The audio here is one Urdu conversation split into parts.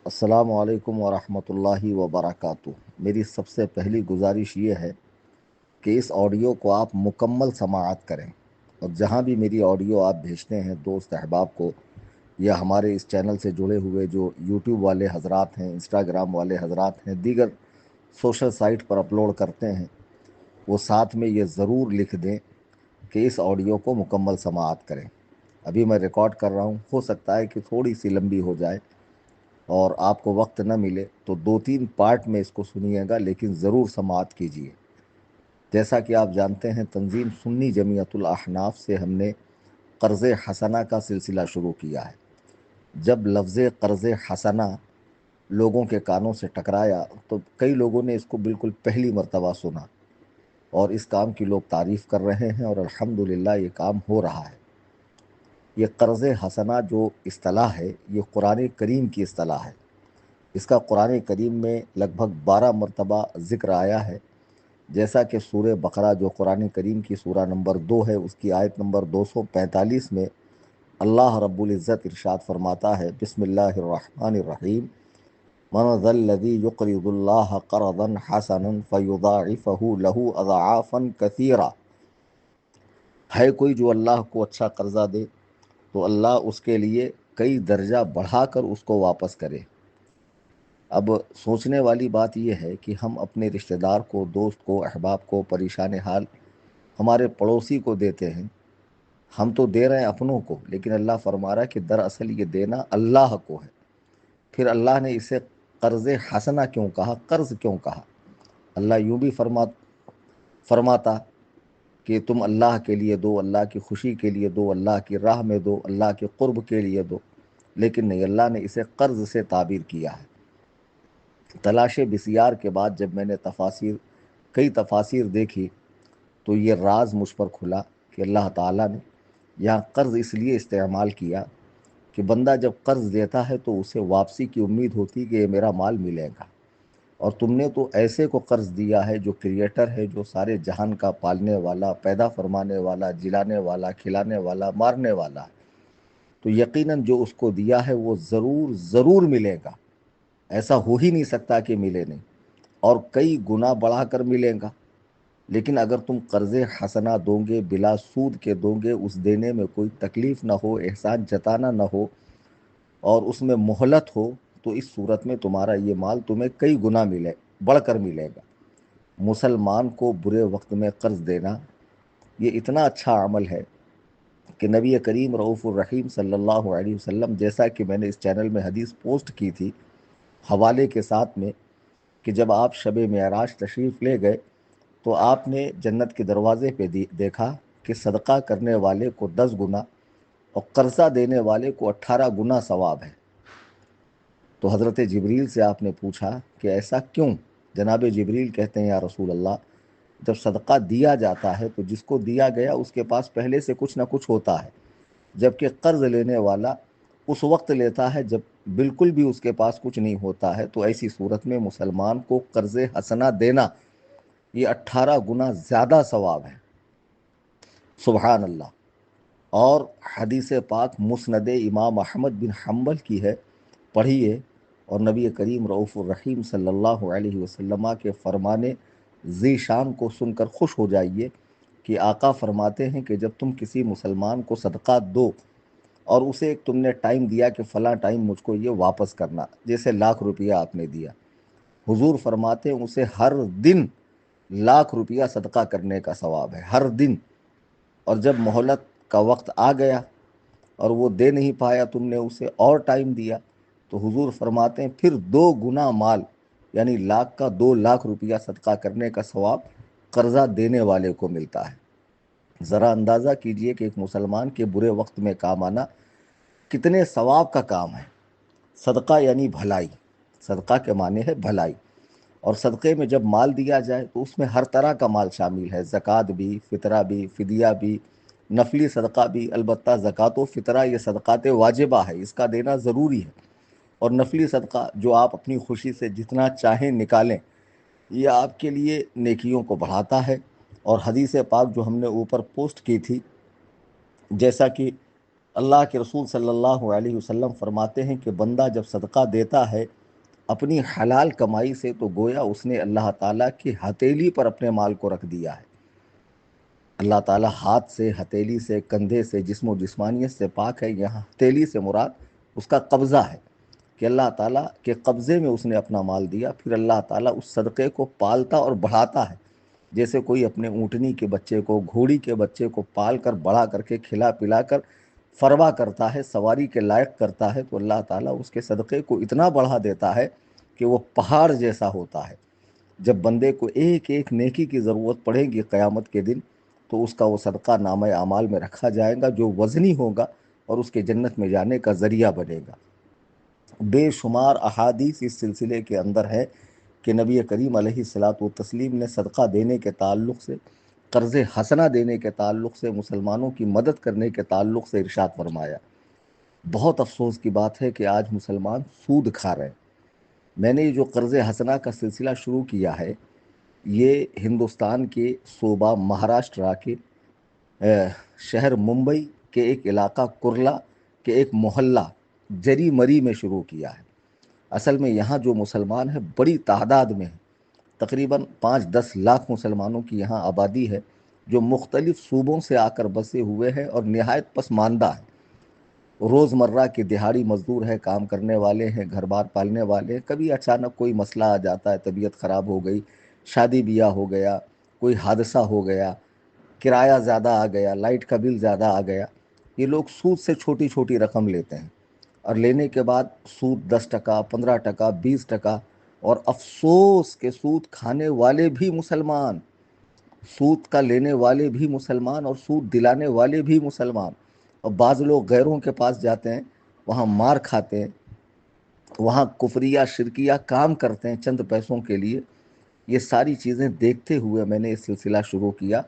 السلام علیکم ورحمۃ اللہ وبرکاتہ۔ میری سب سے پہلی گزارش یہ ہے کہ اس آڈیو کو آپ مکمل سماعت کریں، اور جہاں بھی میری آڈیو آپ بھیجتے ہیں دوست احباب کو، یا ہمارے اس چینل سے جڑے ہوئے جو یوٹیوب والے حضرات ہیں، انسٹاگرام والے حضرات ہیں، دیگر سوشل سائٹ پر اپلوڈ کرتے ہیں، وہ ساتھ میں یہ ضرور لکھ دیں کہ اس آڈیو کو مکمل سماعت کریں۔ ابھی میں ریکارڈ کر رہا ہوں، ہو سکتا ہے کہ تھوڑی سی لمبی ہو جائے اور آپ کو وقت نہ ملے تو 2-3 پارٹ میں اس کو سنیے گا، لیکن ضرور سماعت کیجیے۔ جیسا کہ آپ جانتے ہیں، تنظیم سنی جمعیت الاحناف سے ہم نے قرض حسنہ کا سلسلہ شروع کیا ہے۔ جب لفظ قرض حسنہ لوگوں کے کانوں سے ٹکرایا تو کئی لوگوں نے اس کو بالکل پہلی مرتبہ سنا، اور اس کام کی لوگ تعریف کر رہے ہیں، اور الحمدللہ یہ کام ہو رہا ہے۔ یہ قرض حسنہ جو اصطلاح ہے، یہ قرآن کریم کی اصطلاح ہے۔ اس کا قرآن کریم میں لگ بھگ 12 مرتبہ ذکر آیا ہے، جیسا کہ سورہ بقرہ جو قرآن کریم کی سورہ نمبر 2 ہے، اس کی آیت نمبر 245 میں اللہ رب العزت ارشاد فرماتا ہے، بسم اللہ الرحمن الرحیم، من ذا الذی یقرض اللہ قرضا حسنا فیضاعفہ لہ اضعافا کثیرا۔ ہے کوئی جو اللہ کو اچھا قرضہ دے تو اللہ اس کے لیے کئی درجہ بڑھا کر اس کو واپس کرے۔ اب سوچنے والی بات یہ ہے کہ ہم اپنے رشتہ دار کو، دوست کو، احباب کو، پریشان حال ہمارے پڑوسی کو دیتے ہیں، ہم تو دے رہے ہیں اپنوں کو، لیکن اللہ فرما رہا ہے کہ دراصل یہ دینا اللہ کو ہے۔ پھر اللہ نے اسے قرض حسنہ کیوں کہا، قرض کیوں کہا؟ اللہ یوں بھی فرماتا کہ تم اللہ کے لیے دو، اللہ کی خوشی کے لیے دو، اللہ کی راہ میں دو، اللہ کے قرب کے لیے دو، لیکن نہیں، اللہ نے اسے قرض سے تعبیر کیا ہے۔ تلاش بسیار کے بعد جب میں نے کئی تفاسیر دیکھی تو یہ راز مجھ پر کھلا کہ اللہ تعالیٰ نے یہاں قرض اس لیے استعمال کیا کہ بندہ جب قرض دیتا ہے تو اسے واپسی کی امید ہوتی کہ یہ میرا مال ملے گا، اور تم نے تو ایسے کو قرض دیا ہے جو کریٹر ہے، جو سارے جہان کا پالنے والا، پیدا فرمانے والا، جلانے والا، کھلانے والا، مارنے والا ہے، تو یقیناً جو اس کو دیا ہے وہ ضرور ضرور ملے گا، ایسا ہو ہی نہیں سکتا کہ ملے نہیں، اور کئی گنا بڑھا کر ملے گا۔ لیکن اگر تم قرض حسنہ دو گے، بلا سود کے دو گے، اس دینے میں کوئی تکلیف نہ ہو، احسان جتانا نہ ہو، اور اس میں مہلت ہو، تو اس صورت میں تمہارا یہ مال تمہیں کئی گنا بڑھ کر ملے گا۔ مسلمان کو برے وقت میں قرض دینا یہ اتنا اچھا عمل ہے کہ نبی کریم رؤوف الرحیم صلی اللہ علیہ وسلم، جیسا کہ میں نے اس چینل میں حدیث پوسٹ کی تھی حوالے کے ساتھ میں، کہ جب آپ شب معراج تشریف لے گئے تو آپ نے جنت کے دروازے پہ دیکھا کہ صدقہ کرنے والے کو 10 گنا اور قرضہ دینے والے کو 18 گنا ثواب ہے۔ تو حضرت جبریل سے آپ نے پوچھا کہ ایسا کیوں؟ جناب جبریل کہتے ہیں، یا رسول اللہ، جب صدقہ دیا جاتا ہے تو جس کو دیا گیا اس کے پاس پہلے سے کچھ نہ کچھ ہوتا ہے، جبکہ قرض لینے والا اس وقت لیتا ہے جب بالکل بھی اس کے پاس کچھ نہیں ہوتا ہے۔ تو ایسی صورت میں مسلمان کو قرض حسنہ دینا یہ 18 گنا زیادہ ثواب ہے۔ سبحان اللہ۔ اور حدیث پاک مسند امام احمد بن حنبل کی ہے، پڑھیے، اور نبی کریم رؤوف الرحیم صلی اللہ علیہ وسلم کے فرمانے ذی شان کو سن کر خوش ہو جائیے کہ آقا فرماتے ہیں کہ جب تم کسی مسلمان کو صدقہ دو اور اسے ایک تم نے ٹائم دیا کہ فلاں ٹائم مجھ کو یہ واپس کرنا، جیسے 1,00,000 روپیہ آپ نے دیا، حضور فرماتے ہیں اسے ہر دن 1,00,000 روپیہ صدقہ کرنے کا ثواب ہے، ہر دن۔ اور جب مہلت کا وقت آ گیا اور وہ دے نہیں پایا، تم نے اسے اور ٹائم دیا، تو حضور فرماتے ہیں پھر 2 گنا مال، یعنی 1,00,000 کا 2,00,000 روپیہ صدقہ کرنے کا ثواب قرضہ دینے والے کو ملتا ہے۔ ذرا اندازہ کیجئے کہ ایک مسلمان کے برے وقت میں کام آنا کتنے ثواب کا کام ہے۔ صدقہ یعنی بھلائی، صدقہ کے معنی ہے بھلائی، اور صدقے میں جب مال دیا جائے تو اس میں ہر طرح کا مال شامل ہے، زکوٰۃ بھی، فطرہ بھی، فدیہ بھی، نفلی صدقہ بھی۔ البتہ زکوٰۃ و فطرہ یہ صدقات واجبہ ہے، اس کا دینا ضروری ہے، اور نفلی صدقہ جو آپ اپنی خوشی سے جتنا چاہیں نکالیں، یہ آپ کے لیے نیکیوں کو بڑھاتا ہے۔ اور حدیث پاک جو ہم نے اوپر پوسٹ کی تھی، جیسا کہ اللہ کے رسول صلی اللہ علیہ وسلم فرماتے ہیں کہ بندہ جب صدقہ دیتا ہے اپنی حلال کمائی سے تو گویا اس نے اللہ تعالیٰ کی ہتھیلی پر اپنے مال کو رکھ دیا ہے۔ اللہ تعالیٰ ہاتھ سے، ہتھیلی سے، کندھے سے، جسم و جسمانیت سے پاک ہے۔ یہاں ہتھیلی سے مراد اس کا قبضہ ہے کہ اللہ تعالیٰ کے قبضے میں اس نے اپنا مال دیا، پھر اللہ تعالیٰ اس صدقے کو پالتا اور بڑھاتا ہے۔ جیسے کوئی اپنے اونٹنی کے بچے کو، گھوڑی کے بچے کو پال کر بڑا کر کے کھلا پلا کر فروا کرتا ہے، سواری کے لائق کرتا ہے، تو اللہ تعالیٰ اس کے صدقے کو اتنا بڑھا دیتا ہے کہ وہ پہاڑ جیسا ہوتا ہے۔ جب بندے کو ایک ایک نیکی کی ضرورت پڑے گی قیامت کے دن، تو اس کا وہ صدقہ نامہ اعمال میں رکھا جائے گا جو وزنی ہوگا اور اس کے جنت میں جانے کا ذریعہ بنے گا۔ بے شمار احادیث اس سلسلے کے اندر ہے کہ نبی کریم علیہ الصلاۃ والتسلیم نے صدقہ دینے کے تعلق سے، قرض حسنہ دینے کے تعلق سے، مسلمانوں کی مدد کرنے کے تعلق سے ارشاد فرمایا۔ بہت افسوس کی بات ہے کہ آج مسلمان سود کھا رہے ہیں۔ میں نے یہ جو قرض حسنہ کا سلسلہ شروع کیا ہے، یہ ہندوستان کے صوبہ مہاراشٹرا کے شہر ممبئی کے ایک علاقہ کرلا کے ایک محلہ جری مری میں شروع کیا ہے۔ اصل میں یہاں جو مسلمان ہیں بڑی تعداد میں ہیں، تقریباً 5-10 لاکھ مسلمانوں کی یہاں آبادی ہے، جو مختلف صوبوں سے آ کر بسے ہوئے ہیں اور نہایت پسماندہ ہیں۔ روزمرہ کے دہاڑی مزدور ہیں، کام کرنے والے ہیں، گھر بار پالنے والے ہیں۔ کبھی اچانک کوئی مسئلہ آ جاتا ہے، طبیعت خراب ہو گئی، شادی بیاہ ہو گیا، کوئی حادثہ ہو گیا، کرایہ زیادہ آ گیا، لائٹ کا بل زیادہ آ گیا، یہ لوگ سود سے چھوٹی چھوٹی رقم لیتے ہیں، اور لینے کے بعد سود 10%، 15%، 20%، اور افسوس کہ سود کھانے والے بھی مسلمان، سود کا لینے والے بھی مسلمان، اور سود دلانے والے بھی مسلمان۔ اور بعض لوگ غیروں کے پاس جاتے ہیں، وہاں مار کھاتے ہیں، وہاں کفریہ شرکیہ کام کرتے ہیں چند پیسوں کے لیے۔ یہ ساری چیزیں دیکھتے ہوئے میں نے یہ سلسلہ شروع کیا۔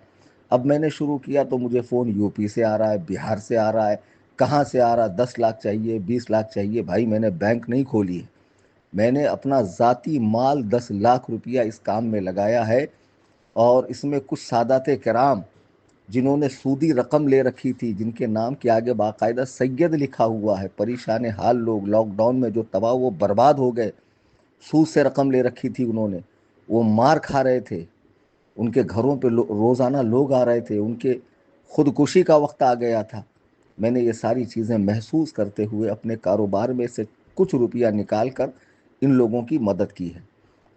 اب میں نے شروع کیا تو مجھے فون یو پی سے آ رہا ہے، بہار سے آ رہا ہے، کہاں سے آ رہا ہے، 10 لاکھ چاہیے، 20 لاکھ چاہیے۔ بھائی میں نے بینک نہیں کھولی ہے، میں نے اپنا ذاتی مال 10 لاکھ روپیہ اس کام میں لگایا ہے، اور اس میں کچھ سادات کرام جنہوں نے سودی رقم لے رکھی تھی، جن کے نام کے آگے باقاعدہ سید لکھا ہوا ہے، پریشان حال لوگ لاک ڈاؤن میں جو تباہ و برباد ہو گئے، سود سے رقم لے رکھی تھی انہوں نے، وہ مار کھا رہے تھے، ان کے گھروں پہ روزانہ لوگ آ رہے تھے، ان کے خودکشی کا وقت آ گیا تھا۔ میں نے یہ ساری چیزیں محسوس کرتے ہوئے اپنے کاروبار میں سے کچھ روپیہ نکال کر ان لوگوں کی مدد کی ہے۔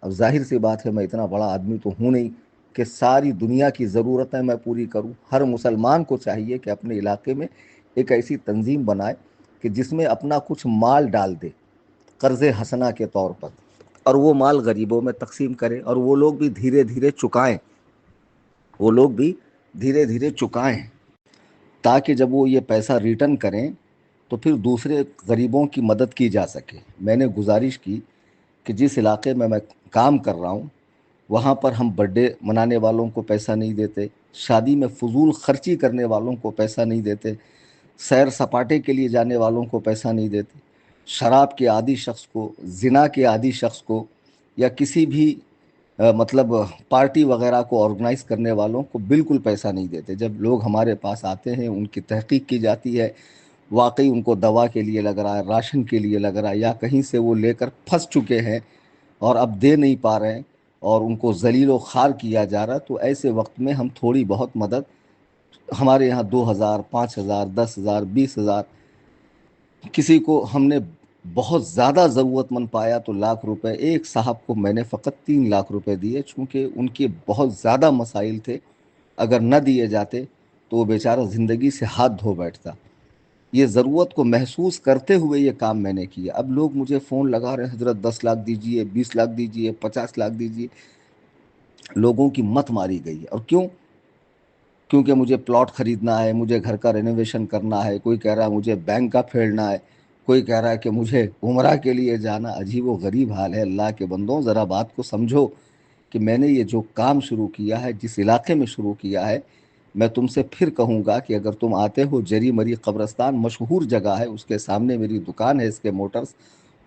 اب ظاہر سی بات ہے میں اتنا بڑا آدمی تو ہوں نہیں کہ ساری دنیا کی ضرورتیں میں پوری کروں۔ ہر مسلمان کو چاہیے کہ اپنے علاقے میں ایک ایسی تنظیم بنائے کہ جس میں اپنا کچھ مال ڈال دے قرض حسنہ کے طور پر، اور وہ مال غریبوں میں تقسیم کرے، اور وہ لوگ بھی دھیرے دھیرے چکائیں، وہ لوگ بھی دھیرے دھیرے چکائیں، تاکہ جب وہ یہ پیسہ ریٹرن کریں تو پھر دوسرے غریبوں کی مدد کی جا سکے۔ میں نے گزارش کی کہ جس علاقے میں کام کر رہا ہوں وہاں پر ہم برتھ ڈے منانے والوں کو پیسہ نہیں دیتے، شادی میں فضول خرچی کرنے والوں کو پیسہ نہیں دیتے، سیر سپاٹے کے لیے جانے والوں کو پیسہ نہیں دیتے، شراب کے عادی شخص کو، زنا کے عادی شخص کو، یا کسی بھی مطلب پارٹی وغیرہ کو آرگنائز کرنے والوں کو بالکل پیسہ نہیں دیتے۔ جب لوگ ہمارے پاس آتے ہیں ان کی تحقیق کی جاتی ہے، واقعی ان کو دوا کے لیے لگ رہا ہے، راشن کے لیے لگ رہا ہے، یا کہیں سے وہ لے کر پھنس چکے ہیں اور اب دے نہیں پا رہے ہیں اور ان کو ذلیل و خوار کیا جا رہا ہے، تو ایسے وقت میں ہم تھوڑی بہت مدد، ہمارے یہاں 2,000، 5,000، 10,000، 20,000، کسی کو ہم نے بہت زیادہ ضرورت مند پایا تو لاکھ روپے، ایک صاحب کو میں نے فقط 3 لاکھ روپے دیے، چونکہ ان کے بہت زیادہ مسائل تھے، اگر نہ دیے جاتے تو وہ بیچارہ زندگی سے ہاتھ دھو بیٹھتا۔ یہ ضرورت کو محسوس کرتے ہوئے یہ کام میں نے کیا۔ اب لوگ مجھے فون لگا رہے ہیں، حضرت 10 لاکھ دیجئے، 20 لاکھ دیجئے، 50 لاکھ دیجئے۔ لوگوں کی مت ماری گئی ہے، اور کیوں؟ کیونکہ مجھے پلاٹ خریدنا ہے، مجھے گھر کا رینوویشن کرنا ہے، کوئی کہہ رہا ہے مجھے بینک کا پھیڑنا ہے، کوئی کہہ رہا ہے کہ مجھے عمرہ کے لیے جانا۔ عجیب و غریب حال ہے۔ اللہ کے بندوں ذرا بات کو سمجھو کہ میں نے یہ جو کام شروع کیا ہے، جس علاقے میں شروع کیا ہے، میں تم سے پھر کہوں گا کہ اگر تم آتے ہو، جری مری قبرستان مشہور جگہ ہے، اس کے سامنے میری دکان ہے اس کے موٹرز،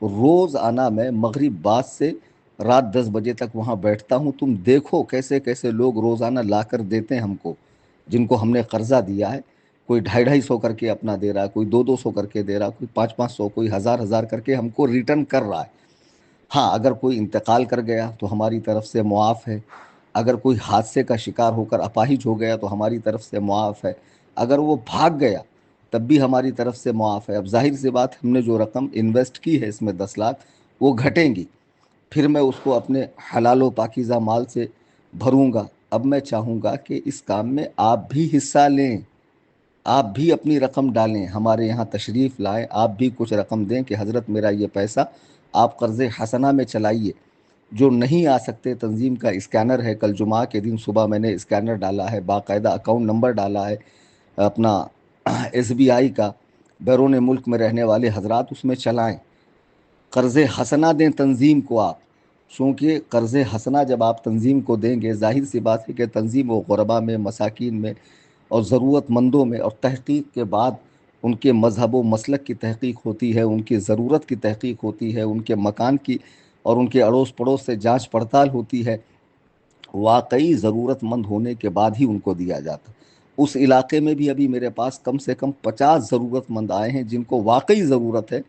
روز آنا میں مغرب بعد سے رات 10 بجے تک وہاں بیٹھتا ہوں۔ تم دیکھو کیسے کیسے لوگ روزانہ لا کر دیتے ہیں ہم کو، جن کو ہم نے قرضہ دیا ہے۔ کوئی 250 کر کے اپنا دے رہا، کوئی 200 کر کے دے رہا، کوئی 500 کوئی 1000 کر کے ہم کو ریٹرن کر رہا ہے۔ ہاں، اگر کوئی انتقال کر گیا تو ہماری طرف سے معاف ہے، اگر کوئی حادثے کا شکار ہو کر اپاہج ہو گیا تو ہماری طرف سے معاف ہے، اگر وہ بھاگ گیا تب بھی ہماری طرف سے معاف ہے۔ اب ظاہر سی بات، ہم نے جو رقم انویسٹ کی ہے اس میں 10 لاکھ، وہ گھٹیں گی، پھر میں اس کو اپنے حلال و پاکیزہ مال سے بھروں گا۔ اب میں چاہوں گا کہ اس کام میں آپ بھی حصہ لیں، آپ بھی اپنی رقم ڈالیں، ہمارے یہاں تشریف لائیں، آپ بھی کچھ رقم دیں کہ حضرت میرا یہ پیسہ آپ قرض حسنہ میں چلائیے۔ جو نہیں آ سکتے، تنظیم کا اسکینر ہے، کل جمعہ کے دن صبح میں نے اسکینر ڈالا ہے، باقاعدہ اکاؤنٹ نمبر ڈالا ہے اپنا SBI کا، بیرون ملک میں رہنے والے حضرات اس میں چلائیں، قرض حسنہ دیں تنظیم کو آپ، چونکہ قرض حسنہ جب آپ تنظیم کو دیں گے، ظاہر سی بات ہے کہ تنظیم و غربا میں، مساکین میں اور ضرورت مندوں میں، اور تحقیق کے بعد ان کے مذہب و مسلک کی تحقیق ہوتی ہے، ان کی ضرورت کی تحقیق ہوتی ہے، ان کے مکان کی اور ان کے اڑوس پڑوس سے جانچ پڑتال ہوتی ہے، واقعی ضرورت مند ہونے کے بعد ہی ان کو دیا جاتا۔ اس علاقے میں بھی ابھی میرے پاس کم سے کم 50 ضرورت مند آئے ہیں جن کو واقعی ضرورت ہے،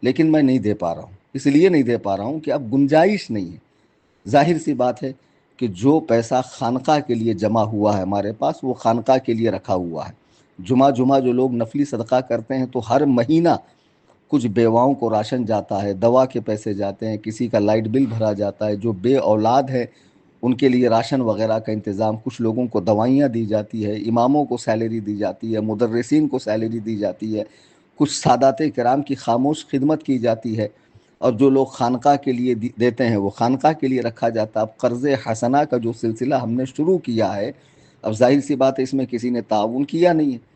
لیکن میں نہیں دے پا رہا ہوں۔ اس لیے نہیں دے پا رہا ہوں کہ اب گنجائش نہیں ہے۔ ظاہر سی بات ہے کہ جو پیسہ خانقاہ کے لیے جمع ہوا ہے ہمارے پاس، وہ خانقاہ کے لیے رکھا ہوا ہے۔ جمعہ جمعہ جو لوگ نفلی صدقہ کرتے ہیں تو ہر مہینہ کچھ بیواؤں کو راشن جاتا ہے، دوا کے پیسے جاتے ہیں، کسی کا لائٹ بل بھرا جاتا ہے، جو بے اولاد ہے ان کے لیے راشن وغیرہ کا انتظام، کچھ لوگوں کو دوائیاں دی جاتی ہے، اماموں کو سیلری دی جاتی ہے، مدرسین کو سیلری دی جاتی ہے، کچھ سادات کرام کی خاموش خدمت کی جاتی ہے، اور جو لوگ خانقاہ کے لیے دیتے ہیں وہ خانقاہ کے لیے رکھا جاتا ہے۔ اب قرض حسنہ کا جو سلسلہ ہم نے شروع کیا ہے، اب ظاہر سی بات ہے اس میں کسی نے تعاون کیا نہیں ہے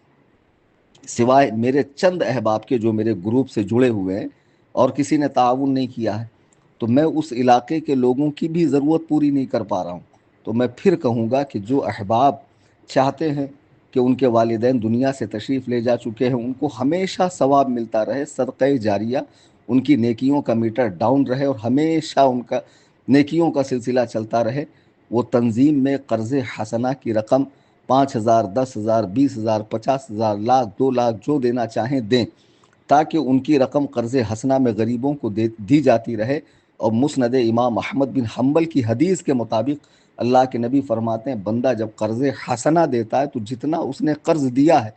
سوائے میرے چند احباب کے جو میرے گروپ سے جڑے ہوئے ہیں، اور کسی نے تعاون نہیں کیا ہے، تو میں اس علاقے کے لوگوں کی بھی ضرورت پوری نہیں کر پا رہا ہوں۔ تو میں پھر کہوں گا کہ جو احباب چاہتے ہیں کہ ان کے والدین دنیا سے تشریف لے جا چکے ہیں، ان کو ہمیشہ ثواب ملتا رہے، صدقہ جاریہ، ان کی نیکیوں کا میٹر ڈاؤن رہے اور ہمیشہ ان کا نیکیوں کا سلسلہ چلتا رہے، وہ تنظیم میں قرض حسنہ کی رقم 5,000 10,000 20,000 50,000 لاکھ 2 لاکھ جو دینا چاہیں دیں، تاکہ ان کی رقم قرض حسنہ میں غریبوں کو دی جاتی رہے۔ اور مسند امام احمد بن حنبل کی حدیث کے مطابق اللہ کے نبی فرماتے ہیں، بندہ جب قرض حسنہ دیتا ہے تو جتنا اس نے قرض دیا ہے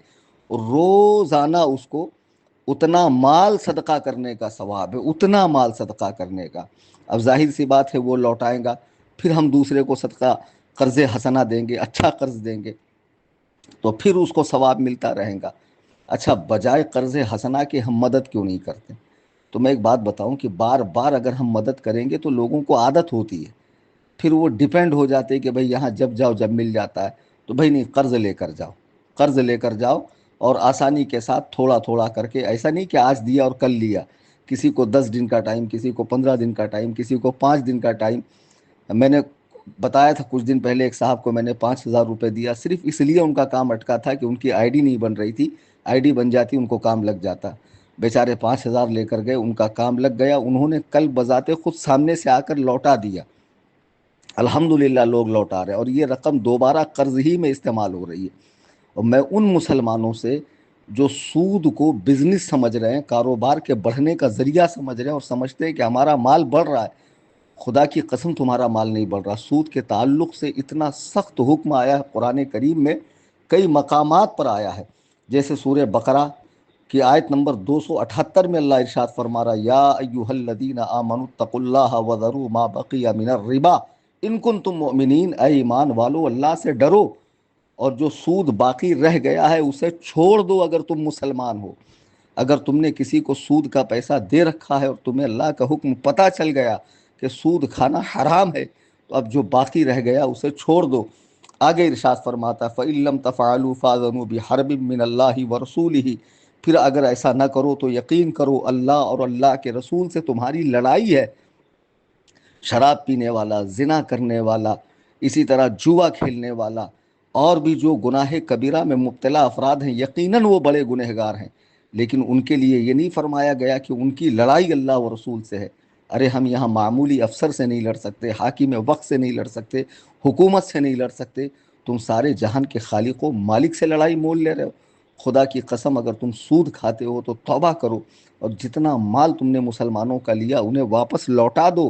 روزانہ اس کو اتنا مال صدقہ کرنے کا ثواب ہے، اتنا مال صدقہ کرنے کا۔ اب ظاہر سی بات ہے وہ لوٹائیں گا، پھر ہم دوسرے کو صدقہ قرض حسنہ دیں گے، اچھا قرض دیں گے تو پھر اس کو ثواب ملتا رہے گا۔ اچھا، بجائے قرض حسنہ کے ہم مدد کیوں نہیں کرتے؟ تو میں ایک بات بتاؤں کہ بار بار اگر ہم مدد کریں گے تو لوگوں کو عادت ہوتی ہے، پھر وہ ڈیپینڈ ہو جاتے کہ بھئی یہاں جب جاؤ جب مل جاتا ہے، تو بھئی نہیں، قرض لے کر جاؤ، قرض لے کر جاؤ، اور آسانی کے ساتھ تھوڑا تھوڑا کر کے، ایسا نہیں کہ آج دیا اور کل لیا، کسی کو 10 دن کا ٹائم، کسی کو 15 دن کا ٹائم، کسی کو 5 دن کا ٹائم۔ میں نے بتایا تھا کچھ دن پہلے ایک صاحب کو میں نے 5,000 روپے دیا، صرف اس لیے ان کا کام اٹکا تھا کہ ان کی آئی ڈی نہیں بن رہی تھی، آئی ڈی بن جاتی ان کو کام لگ جاتا۔ بیچارے 5,000 لے کر گئے، ان کا کام لگ گیا، انہوں نے کل بذات خود سامنے سے آ کر لوٹا دیا، الحمدللہ لوگ لوٹا رہے، اور یہ رقم دوبارہ قرض ہی میں استعمال ہو رہی ہے۔ اور میں ان مسلمانوں سے جو سود کو بزنس سمجھ رہے ہیں، کاروبار کے بڑھنے کا ذریعہ سمجھ رہے ہیں، اور سمجھتے ہیں کہ ہمارا مال بڑھ رہا ہے، خدا کی قسم تمہارا مال نہیں بڑھ رہا۔ سود کے تعلق سے اتنا سخت حکم آیا ہے قرآن کریم میں، کئی مقامات پر آیا ہے، جیسے سورہ بقرہ کی آیت نمبر 278 میں اللہ ارشاد فرما رہا، یا ایھا الذین آمنوا اتقوا اللہ وذروا ما بقی من الربا ان کنتم مؤمنین، اے ایمان والو اللہ سے ڈرو، اور جو سود باقی رہ گیا ہے اسے چھوڑ دو اگر تم مسلمان ہو۔ اگر تم نے کسی کو سود کا پیسہ دے رکھا ہے اور تمہیں اللہ کا حکم پتہ چل گیا کہ سود کھانا حرام ہے، تو اب جو باقی رہ گیا اسے چھوڑ دو۔ آگے ارشاد فرماتا ہے، فَإِن لَّمْ تَفْعَلُوا فَأْذَنُوا بِحَرْبٍ مِّنَ اللَّهِ وَرَسُولِهِ، پھر اگر ایسا نہ کرو تو یقین کرو اللہ اور اللہ کے رسول سے تمہاری لڑائی ہے۔ شراب پینے والا، زنا کرنے والا، اسی طرح جوا کھیلنے والا، اور بھی جو گناہ کبیرہ میں مبتلا افراد ہیں، یقیناً وہ بڑے گنہگار ہیں، لیکن ان کے لیے یہ نہیں فرمایا گیا کہ ان کی لڑائی اللہ و رسول سے ہے۔ ارے ہم یہاں معمولی افسر سے نہیں لڑ سکتے، حاکم وقت سے نہیں لڑ سکتے، حکومت سے نہیں لڑ سکتے، تم سارے جہان کے خالق و مالک سے لڑائی مول لے رہے ہو۔ خدا کی قسم اگر تم سود کھاتے ہو تو توبہ کرو، اور جتنا مال تم نے مسلمانوں کا لیا انہیں واپس لوٹا دو،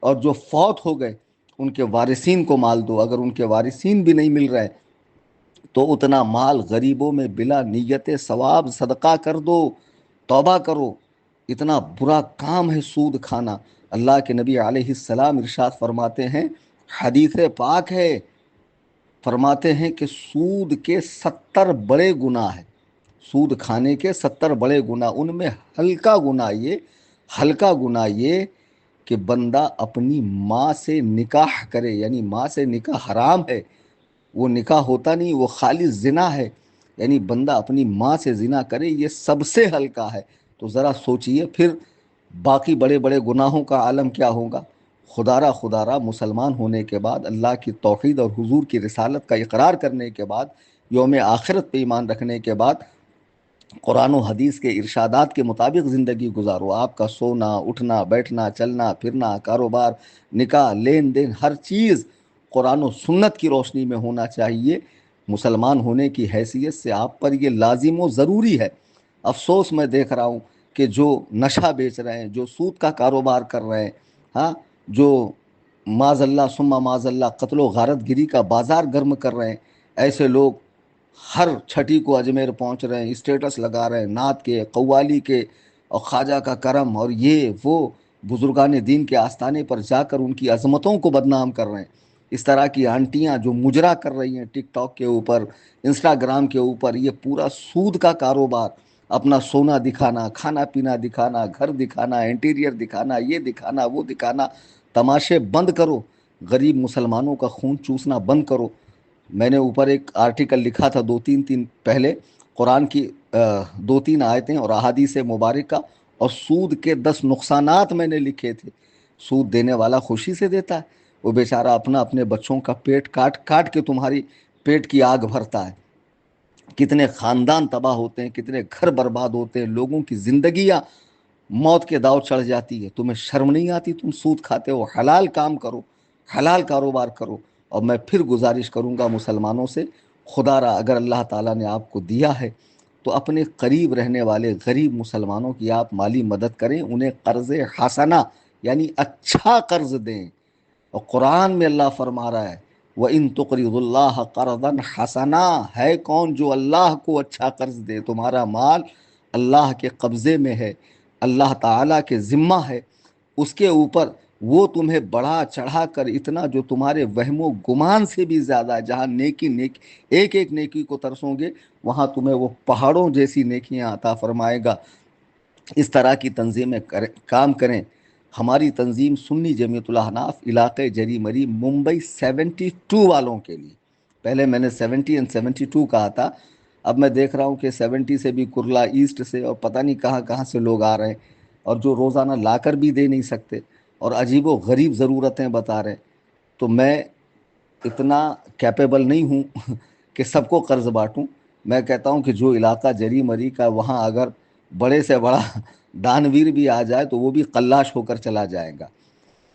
اور جو فوت ہو گئے ان کے وارثین کو مال دو، اگر ان کے وارثین بھی نہیں مل رہے تو اتنا مال غریبوں میں بلا نیت ثواب صدقہ کر دو، توبہ کرو۔ اتنا برا کام ہے سود کھانا۔ اللہ کے نبی علیہ السلام ارشاد فرماتے ہیں، حدیث پاک ہے، فرماتے ہیں کہ سود کے 70 بڑے گناہ ہیں، سود کھانے کے 70 بڑے گناہ، ان میں ہلکا گناہ یہ کہ بندہ اپنی ماں سے نکاح کرے، یعنی ماں سے نکاح حرام ہے، وہ نکاح ہوتا نہیں، وہ خالی زنا ہے، یعنی بندہ اپنی ماں سے زنا کرے، یہ سب سے ہلکا ہے۔ تو ذرا سوچئے پھر باقی بڑے بڑے گناہوں کا عالم کیا ہوگا۔ خدا را مسلمان ہونے کے بعد، اللہ کی توحید اور حضور کی رسالت کا اقرار کرنے کے بعد، یوم آخرت پہ ایمان رکھنے کے بعد، قرآن و حدیث کے ارشادات کے مطابق زندگی گزارو۔ آپ کا سونا، اٹھنا، بیٹھنا، چلنا پھرنا، کاروبار، نکاح، لین دین، ہر چیز قرآن و سنت کی روشنی میں ہونا چاہیے۔ مسلمان ہونے کی حیثیت سے آپ پر یہ لازم و ضروری ہے۔ افسوس میں دیکھ رہا ہوں کہ جو نشہ بیچ رہے ہیں، جو سود کا کاروبار کر رہے ہیں، ہاں، جو معاذ اللہ ثم معاذ اللہ قتل و غارت گری کا بازار گرم کر رہے ہیں، ایسے لوگ ہر چھٹی کو اجمیر پہنچ رہے ہیں، اسٹیٹس لگا رہے ہیں نعت کے، قوالی کے، اور خواجہ کا کرم، اور یہ وہ بزرگان دین کے آستانے پر جا کر ان کی عظمتوں کو بدنام کر رہے ہیں۔ اس طرح کی آنٹیاں جو مجرا کر رہی ہیں ٹک ٹاک کے اوپر، انسٹاگرام کے اوپر، یہ پورا سود کا کاروبار، اپنا سونا دکھانا، کھانا پینا دکھانا، گھر دکھانا، انٹیریئر دکھانا، یہ دکھانا وہ دکھانا، تماشے بند کرو، غریب مسلمانوں کا خون چوسنا بند کرو۔ میں نے اوپر ایک آرٹیکل لکھا تھا 2-3 دن پہلے، قرآن کی 2-3 آیتیں اور احادیث مبارکہ اور سود کے 10 نقصانات میں نے لکھے تھے۔ سود دینے والا خوشی سے دیتا ہے، وہ بیچارہ اپنے بچوں کا پیٹ کاٹ کاٹ کے تمہاری پیٹ کی آگ بھرتا ہے۔ کتنے خاندان تباہ ہوتے ہیں، کتنے گھر برباد ہوتے ہیں، لوگوں کی زندگیاں موت کے داؤ چڑھ جاتی ہے۔ تمہیں شرم نہیں آتی؟ تم سود کھاتے ہو، حلال کام کرو، حلال کاروبار کرو۔ اور میں پھر گزارش کروں گا مسلمانوں سے، خدا را اگر اللہ تعالیٰ نے آپ کو دیا ہے تو اپنے قریب رہنے والے غریب مسلمانوں کی آپ مالی مدد کریں، انہیں قرض حسنہ یعنی اچھا قرض دیں۔ اور قرآن میں اللہ فرما رہا ہے وَإِن تُقْرِضُوا اللَّهَ قَرْضًا حَسَنًا، ہے کون جو اللہ کو اچھا قرض دے؟ تمہارا مال اللہ کے قبضے میں ہے، اللہ تعالیٰ کے ذمہ ہے، اس کے اوپر وہ تمہیں بڑھا چڑھا کر اتنا جو تمہارے وہم و گمان سے بھی زیادہ ہے، جہاں نیکی ایک ایک نیکی کو ترسو گے وہاں تمہیں وہ پہاڑوں جیسی نیکیاں عطا فرمائے گا۔ اس طرح کی تنظیمیں کام کریں۔ ہماری تنظیم سنی جمیعت الاحناف علاقے جری مری ممبئی 72 والوں کے لیے، پہلے میں نے 70 اور 72 کہا تھا، اب میں دیکھ رہا ہوں کہ 70 سے بھی کرلا ایسٹ سے اور پتہ نہیں کہاں کہاں سے لوگ آ رہے ہیں، اور جو روزانہ لا کر بھی دے نہیں سکتے اور عجیب و غریب ضرورتیں بتا رہے ہیں۔ تو میں اتنا کیپیبل نہیں ہوں کہ سب کو قرض بانٹوں۔ میں کہتا ہوں کہ جو علاقہ جری مری کا، وہاں اگر بڑے سے بڑا دانویر بھی آ جائے تو وہ بھی قلاش ہو کر چلا جائے گا۔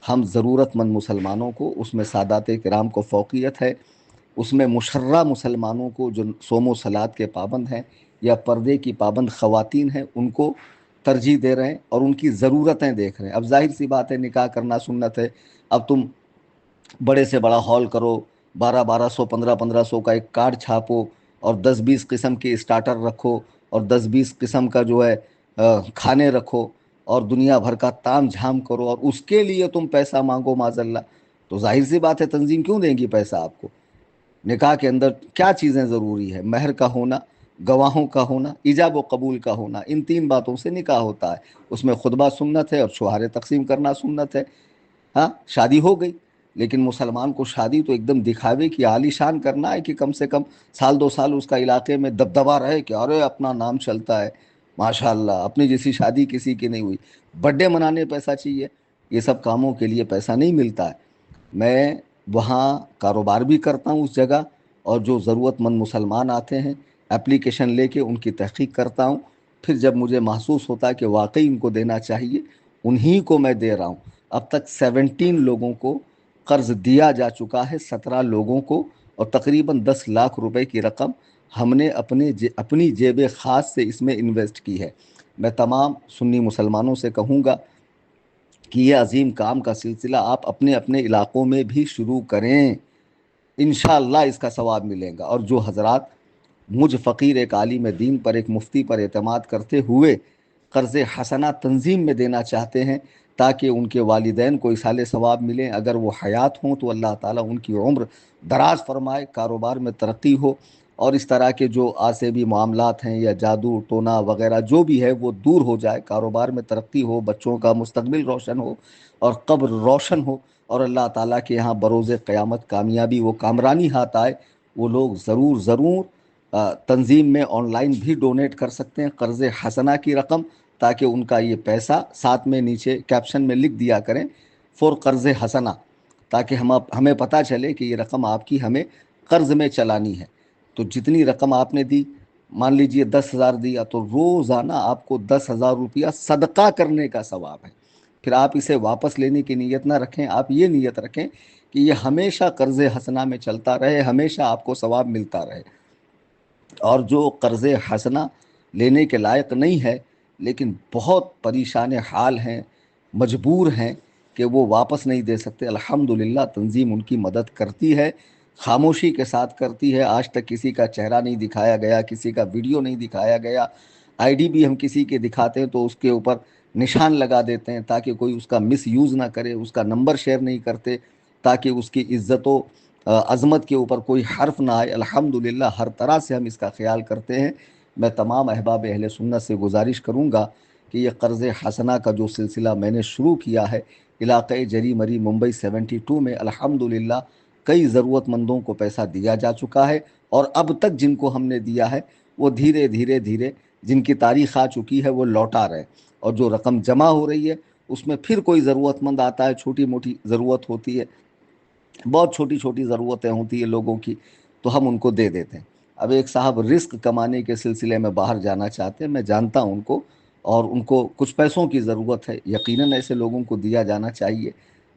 ہم ضرورت مند مسلمانوں کو، اس میں سادات کرام کو فوقیت ہے، اس میں مشرہ مسلمانوں کو جو صوم و صلات کے پابند ہیں یا پردے کی پابند خواتین ہیں، ان کو ترجیح دے رہے ہیں اور ان کی ضرورتیں دیکھ رہے ہیں۔ اب ظاہر سی بات ہے نکاح کرنا سنت ہے، اب تم بڑے سے بڑا ہال کرو، 1200 1500 کا ایک کارڈ چھاپو اور 10-20 قسم کے اسٹارٹر رکھو اور 10-20 قسم کا جو ہے کھانے رکھو اور دنیا بھر کا تام جھام کرو، اور اس کے لیے تم پیسہ مانگو معاذ اللہ، تو ظاہر سی بات ہے تنظیم کیوں دیں گی پیسہ آپ کو؟ نکاح کے اندر کیا چیزیں ضروری ہے؟ مہر کا ہونا، گواہوں کا ہونا، ایجاب و قبول کا ہونا، ان 3 باتوں سے نکاح ہوتا ہے۔ اس میں خطبہ سنت ہے اور شوہر تقسیم کرنا سنت ہے۔ ہاں، شادی ہو گئی، لیکن مسلمان کو شادی تو ایک دم دکھاوے کی عالی شان کرنا ہے کہ کم سے کم 1-2 سال اس کا علاقے میں دبدبا رہے کہ ارے اپنا نام چلتا ہے، ماشاء اللہ اپنی جیسی شادی کسی کی نہیں ہوئی۔ برتھ ڈے منانے پیسہ چاہیے، یہ سب کاموں کے لیے پیسہ نہیں ملتا ہے۔ میں وہاں کاروبار بھی کرتا ہوں اس جگہ، اور جو ضرورت مند مسلمان آتے ہیں اپلیکیشن لے کے ان کی تحقیق کرتا ہوں، پھر جب مجھے محسوس ہوتا ہے کہ واقعی ان کو دینا چاہیے، انہی کو میں دے رہا ہوں۔ اب تک 17 لوگوں کو قرض دیا جا چکا ہے، 17 لوگوں کو، اور تقریباً 10 لاکھ روپے کی رقم ہم نے اپنی جیب خاص سے اس میں انویسٹ کی ہے۔ میں تمام سنی مسلمانوں سے کہوں گا کہ یہ عظیم کام کا سلسلہ آپ اپنے اپنے علاقوں میں بھی شروع کریں، انشاءاللہ اس کا ثواب ملے گا۔ اور جو حضرات مجھ فقیر ایک عالم دین پر، ایک مفتی پر اعتماد کرتے ہوئے قرض حسنہ تنظیم میں دینا چاہتے ہیں تاکہ ان کے والدین کو اصال ثواب ملیں، اگر وہ حیات ہوں تو اللہ تعالیٰ ان کی عمر دراز فرمائے، کاروبار میں ترقی ہو، اور اس طرح کے جو آسیبی معاملات ہیں یا جادو ٹونا وغیرہ جو بھی ہے وہ دور ہو جائے، کاروبار میں ترقی ہو، بچوں کا مستقبل روشن ہو اور قبر روشن ہو، اور اللہ تعالیٰ کے یہاں بروز قیامت کامیابی و کامرانی ہاتھ آئے۔ وہ لوگ ضرور تنظیم میں آن لائن بھی ڈونیٹ کر سکتے ہیں قرض حسنہ کی رقم، تاکہ ان کا یہ پیسہ ساتھ میں نیچے کیپشن میں لکھ دیا کریں فور قرض حسنہ، تاکہ ہمیں پتہ چلے کہ یہ رقم آپ کی ہمیں قرض میں چلانی ہے۔ تو جتنی رقم آپ نے دی، مان لیجئے 10,000 دیا، تو روزانہ آپ کو 10,000 روپیہ صدقہ کرنے کا ثواب ہے۔ پھر آپ اسے واپس لینے کی نیت نہ رکھیں، آپ یہ نیت رکھیں کہ یہ ہمیشہ قرض حسنہ میں چلتا رہے، ہمیشہ آپ کو ثواب ملتا رہے۔ اور جو قرض حسنہ لینے کے لائق نہیں ہے لیکن بہت پریشان حال ہیں، مجبور ہیں کہ وہ واپس نہیں دے سکتے، الحمدللہ تنظیم ان کی مدد کرتی ہے، خاموشی کے ساتھ کرتی ہے۔ آج تک کسی کا چہرہ نہیں دکھایا گیا، کسی کا ویڈیو نہیں دکھایا گیا۔ آئی ڈی بھی ہم کسی کے دکھاتے ہیں تو اس کے اوپر نشان لگا دیتے ہیں تاکہ کوئی اس کا مس یوز نہ کرے، اس کا نمبر شیئر نہیں کرتے تاکہ اس کی عزت و عظمت کے اوپر کوئی حرف نہ آئے۔ الحمدللہ ہر طرح سے ہم اس کا خیال کرتے ہیں۔ میں تمام احباب اہل سنت سے گزارش کروں گا کہ یہ قرض حسنہ کا جو سلسلہ میں نے شروع کیا ہے علاقۂ جری مری ممبئی 72 میں، الحمدللہ کئی ضرورت مندوں کو پیسہ دیا جا چکا ہے، اور اب تک جن کو ہم نے دیا ہے وہ دھیرے دھیرے جن کی تاریخ آ چکی ہے وہ لوٹا رہے، اور جو رقم جمع ہو رہی ہے اس میں پھر کوئی ضرورت مند آتا ہے، چھوٹی موٹی ضرورت ہوتی ہے، بہت چھوٹی چھوٹی ضرورتیں ہوتی ہیں لوگوں کی، تو ہم ان کو دے دیتے ہیں۔ اب ایک صاحب رزق کمانے کے سلسلے میں باہر جانا چاہتے ہیں، میں جانتا ہوں ان کو، اور ان کو کچھ پیسوں کی ضرورت ہے، یقیناً ایسے لوگوں کو دیا جانا چاہیے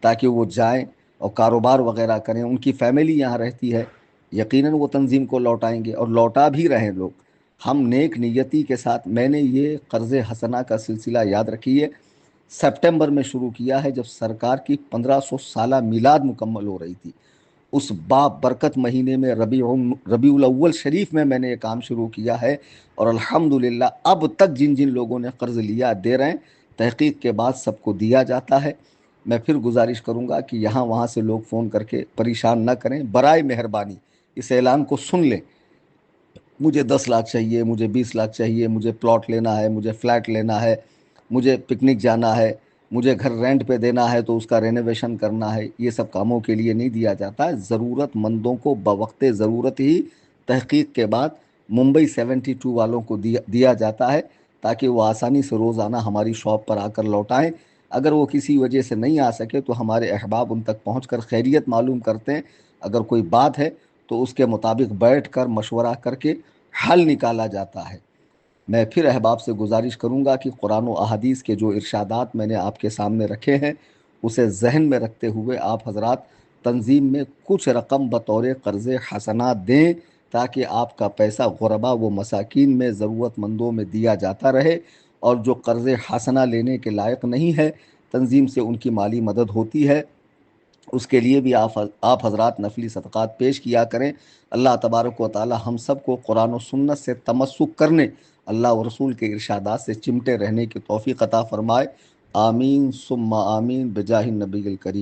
تاکہ وہ جائیں اور کاروبار وغیرہ کریں، ان کی فیملی یہاں رہتی ہے، یقیناً وہ تنظیم کو لوٹائیں گے اور لوٹا بھی رہیں لوگ۔ ہم نیک نیتی کے ساتھ، میں نے یہ قرض حسنہ کا سلسلہ یاد رکھیے سپٹمبر میں شروع کیا ہے، جب سرکار کی 1500 سالہ میلاد مکمل ہو رہی تھی۔ اس با برکت مہینے میں ربیع الاول شریف میں نے یہ کام شروع کیا ہے، اور الحمدللہ اب تک جن جن لوگوں نے قرض لیا دے رہے ہیں، تحقیق کے بعد سب کو دیا جاتا ہے۔ میں پھر گزارش کروں گا کہ یہاں وہاں سے لوگ فون کر کے پریشان نہ کریں، برائے مہربانی اس اعلان کو سن لیں۔ مجھے 10 لاکھ چاہیے، مجھے 20 لاکھ چاہیے، مجھے پلاٹ لینا ہے، مجھے فلیٹ لینا ہے، مجھے پکنک جانا ہے، مجھے گھر رینٹ پہ دینا ہے تو اس کا رینویشن کرنا ہے، یہ سب کاموں کے لیے نہیں دیا جاتا ہے۔ ضرورت مندوں کو بوقت ضرورت ہی تحقیق کے بعد ممبئی 72 والوں کو دیا جاتا ہے تاکہ وہ آسانی سے روزانہ ہماری شاپ پر آ کر لوٹائیں۔ اگر وہ کسی وجہ سے نہیں آ سکے تو ہمارے احباب ان تک پہنچ کر خیریت معلوم کرتے ہیں، اگر کوئی بات ہے تو اس کے مطابق بیٹھ کر مشورہ کر کے حل نکالا جاتا ہے۔ میں پھر احباب سے گزارش کروں گا کہ قرآن و احادیث کے جو ارشادات میں نے آپ کے سامنے رکھے ہیں اسے ذہن میں رکھتے ہوئے آپ حضرات تنظیم میں کچھ رقم بطور قرض حسنہ دیں تاکہ آپ کا پیسہ غربا و مساکین میں، ضرورت مندوں میں دیا جاتا رہے، اور جو قرض حسنہ لینے کے لائق نہیں ہے تنظیم سے ان کی مالی مدد ہوتی ہے، اس کے لیے بھی آپ حضرات نفلی صدقات پیش کیا کریں۔ اللہ تبارک و تعالی ہم سب کو قرآن و سنت سے تمسک کرنے، اللہ و رسول کے ارشادات سے چمٹے رہنے کی توفیق عطا فرمائے۔ آمین ثم آمین بجاہ النبی الکریم۔